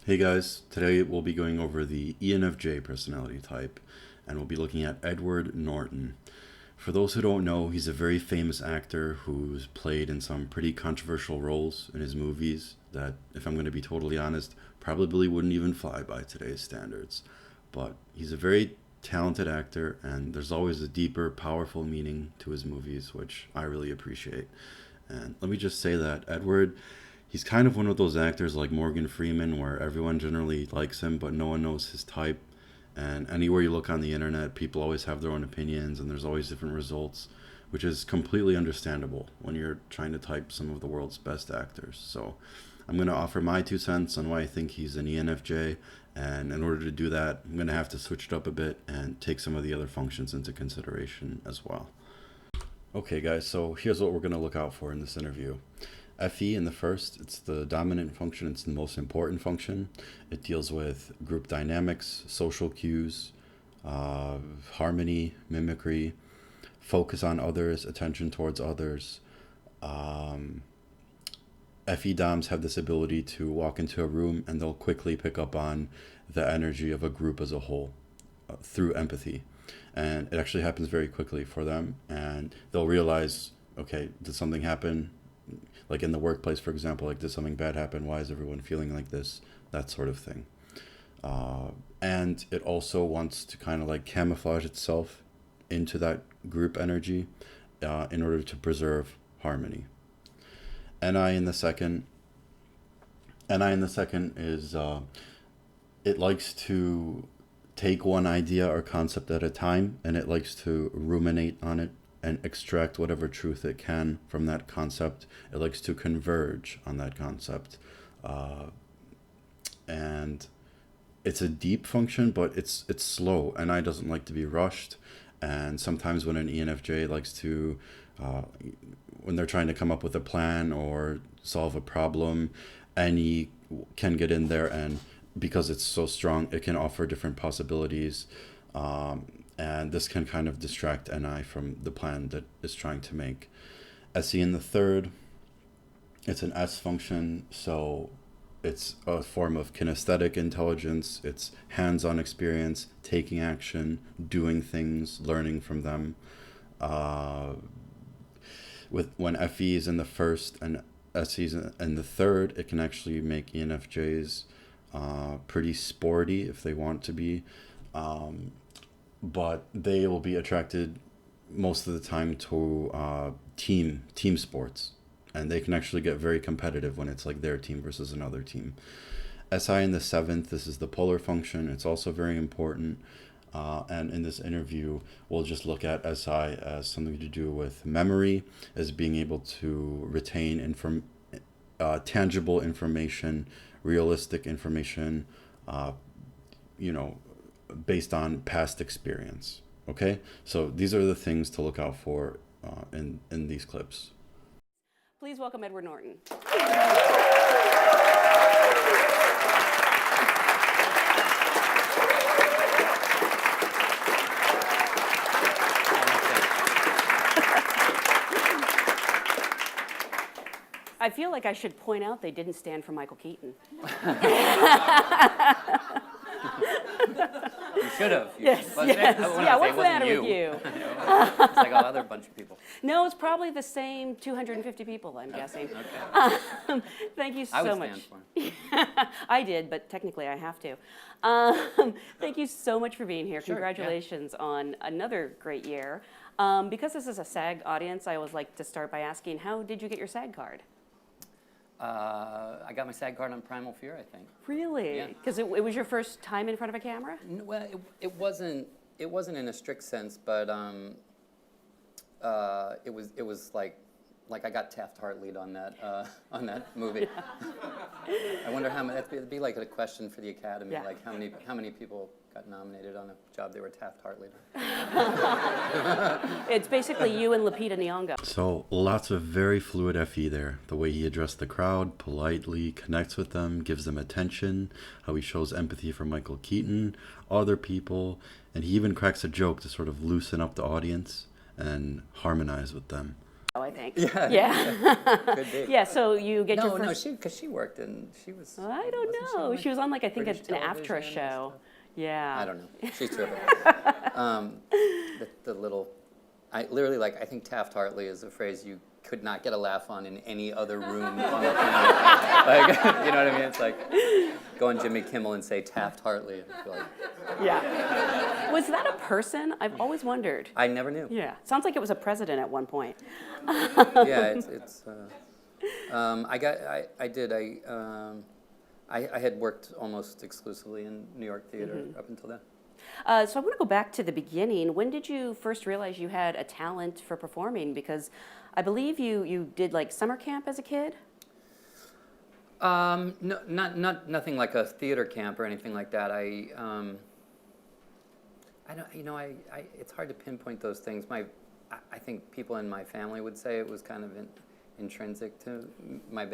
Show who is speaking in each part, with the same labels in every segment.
Speaker 1: Hey guys, today we'll be going over the ENFJ personality type, and we'll be looking at Edward Norton. For those who don't know, he's a very famous actor who's played in some pretty controversial roles in his movies that, if I'm going to be totally honest, probably wouldn't even fly by today's standards. But he's a very talented actor, and there's always a deeper, powerful meaning to his movies, which I really appreciate. And let me just say that Edward, he's kind of one of those actors like Morgan Freeman where everyone generally likes him, but no one knows his type. And anywhere you look on the internet, people always have their own opinions, and there's always different results, which is completely understandable when you're trying to type some of the world's best actors. So I'm going to offer my 2 cents on why I think he's an ENFJ. And in order to do that, I'm going to have to switch it up a bit and take some of the other functions into consideration as well. Okay, guys, so here's what we're going to look out for in this interview. FE in the first, it's the dominant function, it's the most important function. It deals with group dynamics, social cues, harmony, mimicry, focus on others, attention towards others. FE DOMs have this ability to walk into a room and they'll quickly pick up on the energy of a group as a whole through empathy. And it actually happens very quickly for them, and they'll realize, okay, did something happen? Like in the workplace, for example, like did something bad happen? Why is everyone feeling like this? That sort of thing. And it also wants to kind of like camouflage itself into that group energy in order to preserve harmony. NI in the second is it likes to take one idea or concept at a time, and it likes to ruminate on it and extract whatever truth it can from that concept. It likes to converge on that concept. And it's a deep function, but it's slow. And I doesn't like to be rushed. And sometimes when an ENFJ likes to, when they're trying to come up with a plan or solve a problem, any can get in there, and because it's so strong, it can offer different possibilities. And this can kind of distract NI from the plan that it's trying to make. SE in the third, it's an S function, so it's a form of kinesthetic intelligence. It's hands-on experience, taking action, doing things, learning from them. When FE is in the first and SE is in the third, it can actually make ENFJs pretty sporty if they want to be. But they will be attracted most of the time to team sports, and they can actually get very competitive when it's like their team versus another team. SI in the seventh, this is the polar function. It's also very important, and in this interview we'll just look at SI as something to do with memory, as being able to retain tangible information, realistic information, based on past experience. Okay, so these are the things to look out for in these clips.
Speaker 2: Please welcome Edward Norton. I feel like I should point out they didn't stand for Michael Keaton.
Speaker 3: You should have.
Speaker 2: Yes. Yeah, what's the matter with you?
Speaker 3: It's like a other bunch of people.
Speaker 2: No, it's probably the same 250 people, I'm guessing.
Speaker 3: Okay.
Speaker 2: Thank you so
Speaker 3: I would
Speaker 2: much.
Speaker 3: stand for him.
Speaker 2: I did, but technically I have to. Thank you so much for being here.
Speaker 3: Sure,
Speaker 2: Congratulations on another great year. Because this is a SAG audience, I always like to start by asking, how did you get your SAG card?
Speaker 3: I got my SAG card on Primal Fear, I think.
Speaker 2: Really?
Speaker 3: Yeah.
Speaker 2: Because it was your first time in front of a camera?
Speaker 3: Well, it wasn't in a strict sense, but it was like I got Taft-Hartley'd on that movie. I wonder how many. That'd be like a question for the Academy.
Speaker 2: Yeah.
Speaker 3: Like how many people got nominated on a job they were Taft-Hartley'd on.
Speaker 2: It's basically you and Lupita Nyong'o.
Speaker 1: So lots of very fluid FE there. The way he addressed the crowd, politely connects with them, gives them attention, how he shows empathy for Michael Keaton, other people, and he even cracks a joke to sort of loosen up the audience and harmonize with them.
Speaker 2: I think.
Speaker 3: Yeah.
Speaker 2: Yeah.
Speaker 3: Could be.
Speaker 2: Yeah, so you get your
Speaker 3: No,
Speaker 2: first...
Speaker 3: because she worked in, she was.
Speaker 2: I don't
Speaker 3: wasn't
Speaker 2: know.
Speaker 3: on,
Speaker 2: She was on, like, I think,
Speaker 3: British
Speaker 2: an AFTRA
Speaker 3: television and
Speaker 2: show.
Speaker 3: stuff?
Speaker 2: Yeah.
Speaker 3: I don't know. She's terrific. The little, I literally, like, I think Taft-Hartley is a phrase you could not get a laugh on in any other room on the planet. Like, you know what I mean? It's like, go on Jimmy Kimmel and say Taft-Hartley. And feel like,
Speaker 2: Yeah. Was that a person? I've always wondered.
Speaker 3: I never knew.
Speaker 2: Yeah. Sounds like it was a president at one point.
Speaker 3: Yeah, I had worked almost exclusively in New York theater up until then.
Speaker 2: So I want to go back to the beginning. When did you first realize you had a talent for performing? Because I believe you did like summer camp as a kid.
Speaker 3: No, nothing like a theater camp or anything like that. I don't, it's hard to pinpoint those things. I think people in my family would say it was kind of intrinsic to my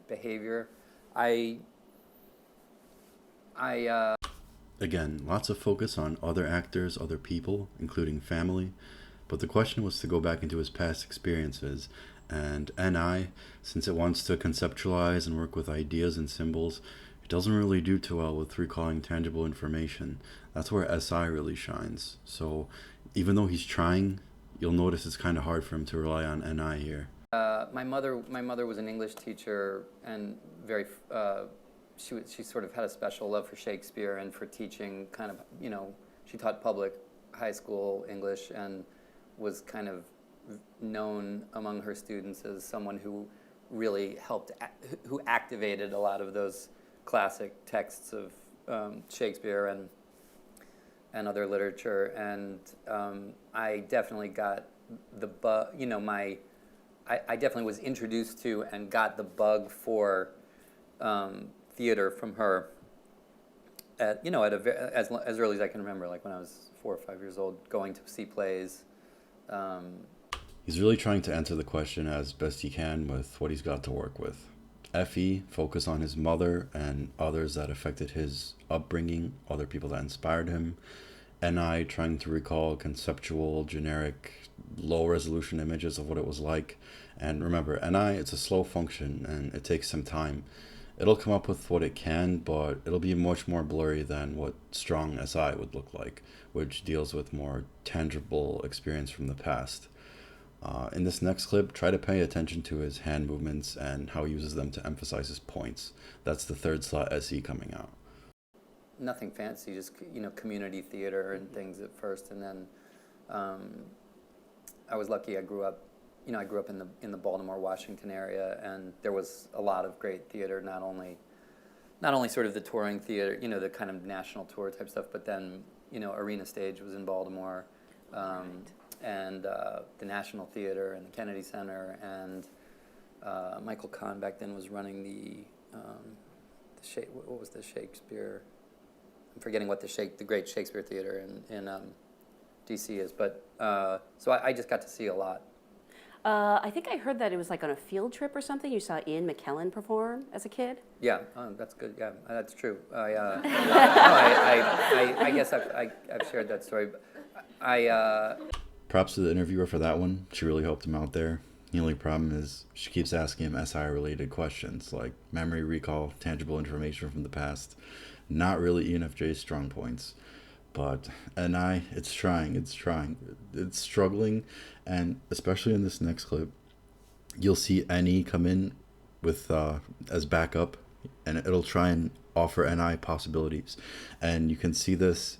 Speaker 3: behavior.
Speaker 1: Again, lots of focus on other actors, other people, including family, but the question was to go back into his past experiences, and NI, since it wants to conceptualize and work with ideas and symbols, it doesn't really do too well with recalling tangible information. That's where SI really shines. So even though he's trying, you'll notice it's kind of hard for him to rely on NI here.
Speaker 3: My mother was an English teacher and very. She sort of had a special love for Shakespeare and for teaching. Kind of, she taught public high school English and was kind of known among her students as someone who really helped, who activated a lot of those classic texts of Shakespeare and other literature. And I definitely got the bug. I definitely was introduced to and got the bug for theater from her at as early as I can remember, like when I was 4 or 5 years old, going to see plays.
Speaker 1: He's really trying to answer the question as best he can with what he's got to work with. FE, focus on his mother and others that affected his upbringing, other people that inspired him. NI, trying to recall conceptual, generic, low-resolution images of what it was like. And remember, NI, it's a slow function, and it takes some time. It'll come up with what it can, but it'll be much more blurry than what strong SI would look like, which deals with more tangible experience from the past. In this next clip, try to pay attention to his hand movements and how he uses them to emphasize his points. That's the third slot SE coming out.
Speaker 3: Nothing fancy, just community theater and things at first, and then I was lucky. I grew up in the Baltimore, Washington area, and there was a lot of great theater. Not only sort of the touring theater, the kind of national tour type stuff, but then Arena Stage was in Baltimore, and the National Theater and the Kennedy Center, and Michael Kahn back then was running what was the Shakespeare? I'm forgetting what the Great Shakespeare Theater in D.C. is, but so I just got to see a lot.
Speaker 2: I think I heard that it was like on a field trip or something. You saw Ian McKellen perform as a kid.
Speaker 3: Yeah, that's good. Yeah, that's true. I guess I've shared that story.
Speaker 1: Props to the interviewer for that one. She really helped him out there. The only problem is she keeps asking him SI-related questions like memory recall, tangible information from the past. Not really ENFJ's strong points. But NI, it's trying. It's struggling, and especially in this next clip, you'll see NE come in with as backup, and it'll try and offer NI possibilities. And you can see this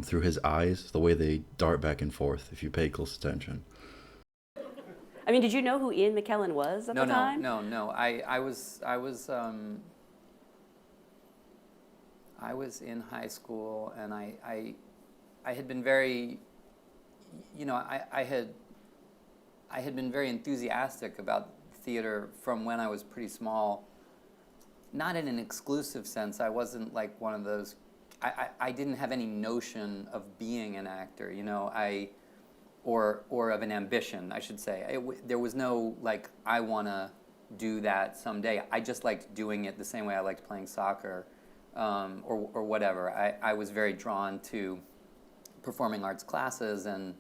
Speaker 1: through his eyes, the way they dart back and forth, if you pay close attention.
Speaker 2: I mean, did you know who Ian McKellen was at the time?
Speaker 3: No. I was in high school, and I had been very, I had been very enthusiastic about theater from when I was pretty small. Not in an exclusive sense. I wasn't like one of those. I didn't have any notion of being an actor, or of an ambition, I should say. There was no like I want to do that someday. I just liked doing it the same way I liked playing soccer. Or whatever. I was very drawn to performing arts classes and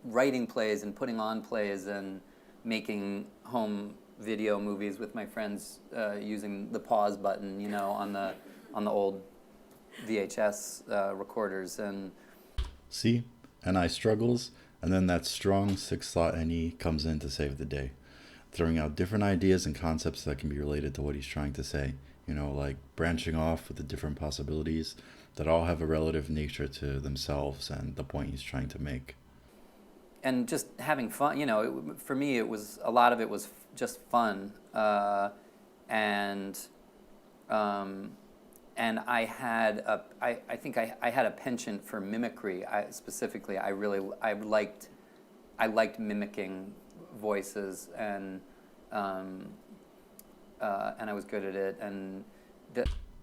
Speaker 3: writing plays and putting on plays and making home video movies with my friends using the pause button, you know, on the old VHS recorders. And
Speaker 1: See? NI struggles, and then that strong six-slot NE comes in to save the day, throwing out different ideas and concepts that can be related to what he's trying to say. You know, like branching off with the different possibilities that all have a relative nature to themselves and the point he's trying to make.
Speaker 3: and just having fun. You know, for me, it was a lot of it was just fun, and I had I think I had a penchant for mimicry. Specifically, I liked mimicking voices, and I was good at it. And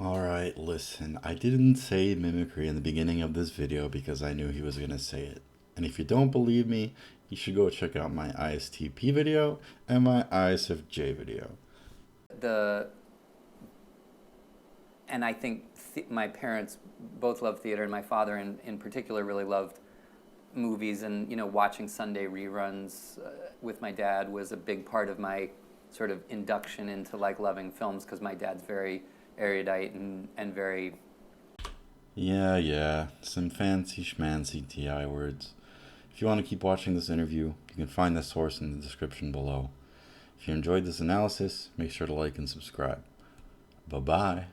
Speaker 1: Alright, listen, I didn't say mimicry in the beginning of this video because I knew he was going to say it. And if you don't believe me, you should go check out my ISTP video and my ISFJ video.
Speaker 3: And I think my parents both loved theater, and my father in particular really loved movies, and you know, watching Sunday reruns with my dad was a big part of my sort of induction into like loving films, because my dad's very erudite and very...
Speaker 1: Yeah, some fancy schmancy TI words. If you want to keep watching this interview, you can find the source in the description below. If you enjoyed this analysis, make sure to like and subscribe. Bye-bye.